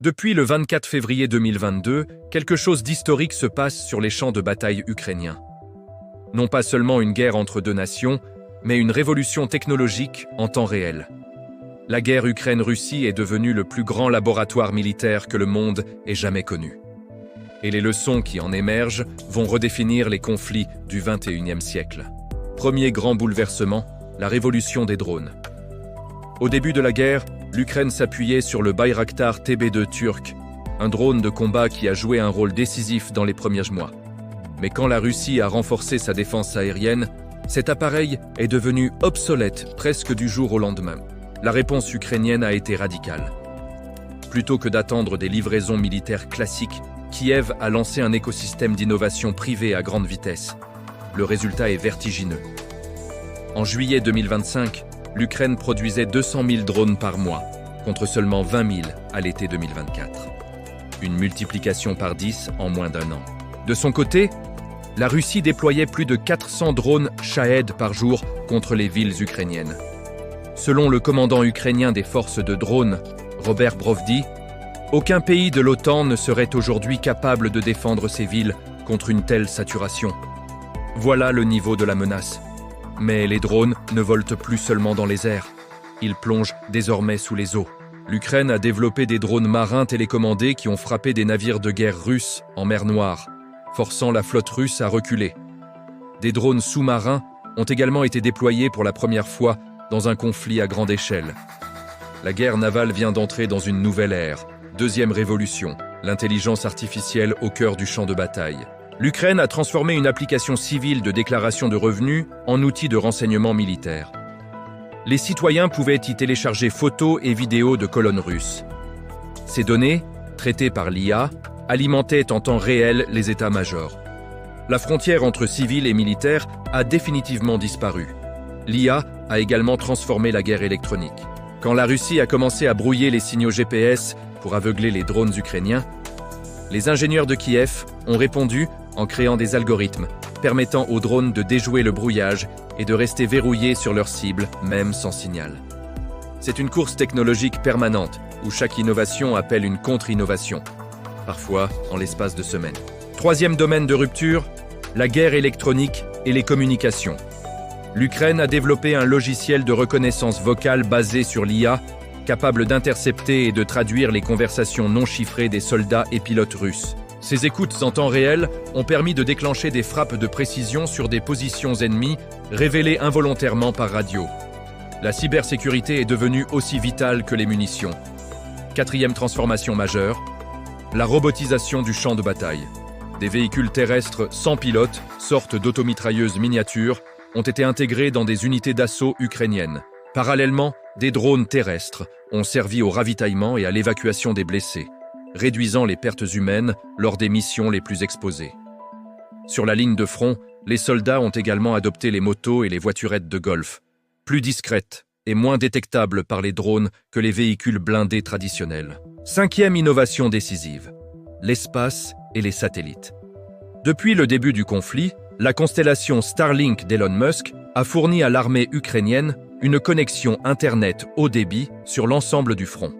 Depuis le 24 février 2022, quelque chose d'historique se passe sur les champs de bataille ukrainiens. Non pas seulement une guerre entre deux nations, mais une révolution technologique en temps réel. La guerre Ukraine-Russie est devenue le plus grand laboratoire militaire que le monde ait jamais connu. Et les leçons qui en émergent vont redéfinir les conflits du XXIe siècle. Premier grand bouleversement, la révolution des drones. Au début de la guerre, l'Ukraine s'appuyait sur le Bayraktar TB2 turc, un drone de combat qui a joué un rôle décisif dans les premiers mois. Mais quand la Russie a renforcé sa défense aérienne, cet appareil est devenu obsolète presque du jour au lendemain. La réponse ukrainienne a été radicale. Plutôt que d'attendre des livraisons militaires classiques, Kiev a lancé un écosystème d'innovation privée à grande vitesse. Le résultat est vertigineux. En juillet 2025, l'Ukraine produisait 200 000 drones par mois, contre seulement 20 000 à l'été 2024. Une multiplication par 10 en moins d'un an. De son côté, la Russie déployait plus de 400 drones Shahed par jour contre les villes ukrainiennes. Selon le commandant ukrainien des forces de drones, Robert Brovdi, aucun pays de l'OTAN ne serait aujourd'hui capable de défendre ces villes contre une telle saturation. Voilà le niveau de la menace. Mais les drones ne volent plus seulement dans les airs. Ils plongent désormais sous les eaux. L'Ukraine a développé des drones marins télécommandés qui ont frappé des navires de guerre russes en mer Noire, forçant la flotte russe à reculer. Des drones sous-marins ont également été déployés pour la première fois dans un conflit à grande échelle. La guerre navale vient d'entrer dans une nouvelle ère. Deuxième révolution, l'intelligence artificielle au cœur du champ de bataille. L'Ukraine a transformé une application civile de déclaration de revenus en outil de renseignement militaire. Les citoyens pouvaient y télécharger photos et vidéos de colonnes russes. Ces données, traitées par l'IA, alimentaient en temps réel les états-majors. La frontière entre civils et militaires a définitivement disparu. L'IA a également transformé la guerre électronique. Quand la Russie a commencé à brouiller les signaux GPS pour aveugler les drones ukrainiens, les ingénieurs de Kiev ont répondu en créant des algorithmes permettant aux drones de déjouer le brouillage et de rester verrouillés sur leur cible, même sans signal. C'est une course technologique permanente où chaque innovation appelle une contre-innovation, parfois en l'espace de semaines. Troisième domaine de rupture, la guerre électronique et les communications. L'Ukraine a développé un logiciel de reconnaissance vocale basé sur l'IA, capable d'intercepter et de traduire les conversations non chiffrées des soldats et pilotes russes. Ces écoutes en temps réel ont permis de déclencher des frappes de précision sur des positions ennemies, révélées involontairement par radio. La cybersécurité est devenue aussi vitale que les munitions. Quatrième transformation majeure, la robotisation du champ de bataille. Des véhicules terrestres sans pilote, sortes d'automitrailleuses miniatures, ont été intégrés dans des unités d'assaut ukrainiennes. Parallèlement, des drones terrestres ont servi au ravitaillement et à l'évacuation des blessés, réduisant les pertes humaines lors des missions les plus exposées. Sur la ligne de front, les soldats ont également adopté les motos et les voiturettes de golf, plus discrètes et moins détectables par les drones que les véhicules blindés traditionnels. Cinquième innovation décisive, l'espace et les satellites. Depuis le début du conflit, la constellation Starlink d'Elon Musk a fourni à l'armée ukrainienne une connexion Internet haut débit sur l'ensemble du front.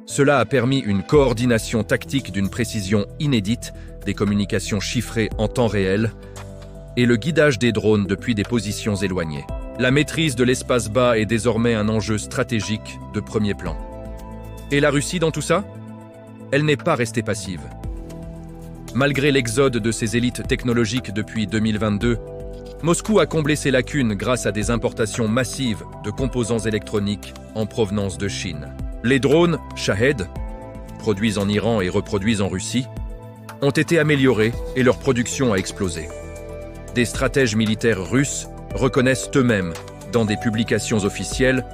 Cela a permis une coordination tactique d'une précision inédite, des communications chiffrées en temps réel et le guidage des drones depuis des positions éloignées. La maîtrise de l'espace bas est désormais un enjeu stratégique de premier plan. Et la Russie dans tout ça ? Elle n'est pas restée passive. Malgré l'exode de ses élites technologiques depuis 2022, Moscou a comblé ses lacunes grâce à des importations massives de composants électroniques en provenance de Chine. Les drones Shahed, produits en Iran et reproduits en Russie, ont été améliorés et leur production a explosé. Des stratèges militaires russes reconnaissent eux-mêmes, dans des publications officielles,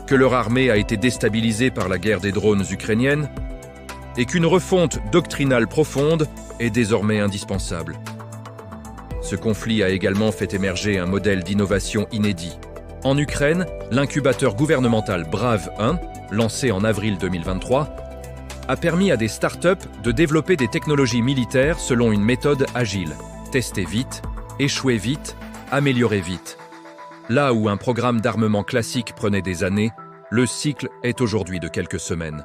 que leur armée a été déstabilisée par la guerre des drones ukrainiennes et qu'une refonte doctrinale profonde est désormais indispensable. Ce conflit a également fait émerger un modèle d'innovation inédit. En Ukraine, l'incubateur gouvernemental Brave 1, lancé en avril 2023, a permis à des startups de développer des technologies militaires selon une méthode agile. Tester vite, échouer vite, améliorer vite. Là où un programme d'armement classique prenait des années, le cycle est aujourd'hui de quelques semaines.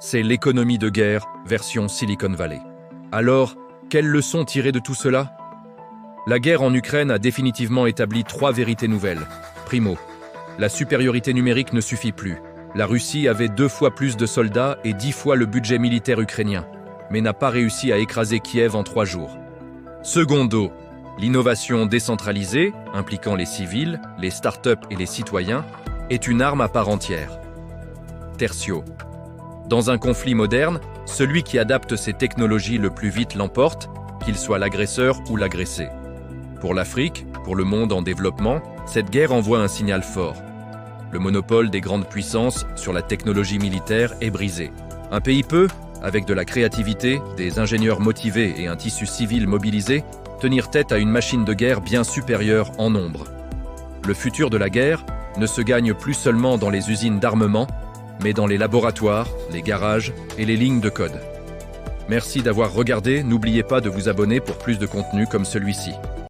C'est l'économie de guerre, version Silicon Valley. Alors, quelles leçons tirer de tout cela? La guerre en Ukraine a définitivement établi 3 vérités nouvelles. Primo, la supériorité numérique ne suffit plus. La Russie avait 2 fois plus de soldats et 10 fois le budget militaire ukrainien, mais n'a pas réussi à écraser Kiev en 3 jours. Secondo, l'innovation décentralisée, impliquant les civils, les startups et les citoyens, est une arme à part entière. Tertio, dans un conflit moderne, celui qui adapte ses technologies le plus vite l'emporte, qu'il soit l'agresseur ou l'agressé. Pour l'Afrique, pour le monde en développement, cette guerre envoie un signal fort. Le monopole des grandes puissances sur la technologie militaire est brisé. Un pays peut, avec de la créativité, des ingénieurs motivés et un tissu civil mobilisé, tenir tête à une machine de guerre bien supérieure en nombre. Le futur de la guerre ne se gagne plus seulement dans les usines d'armement, mais dans les laboratoires, les garages et les lignes de code. Merci d'avoir regardé, n'oubliez pas de vous abonner pour plus de contenu comme celui-ci.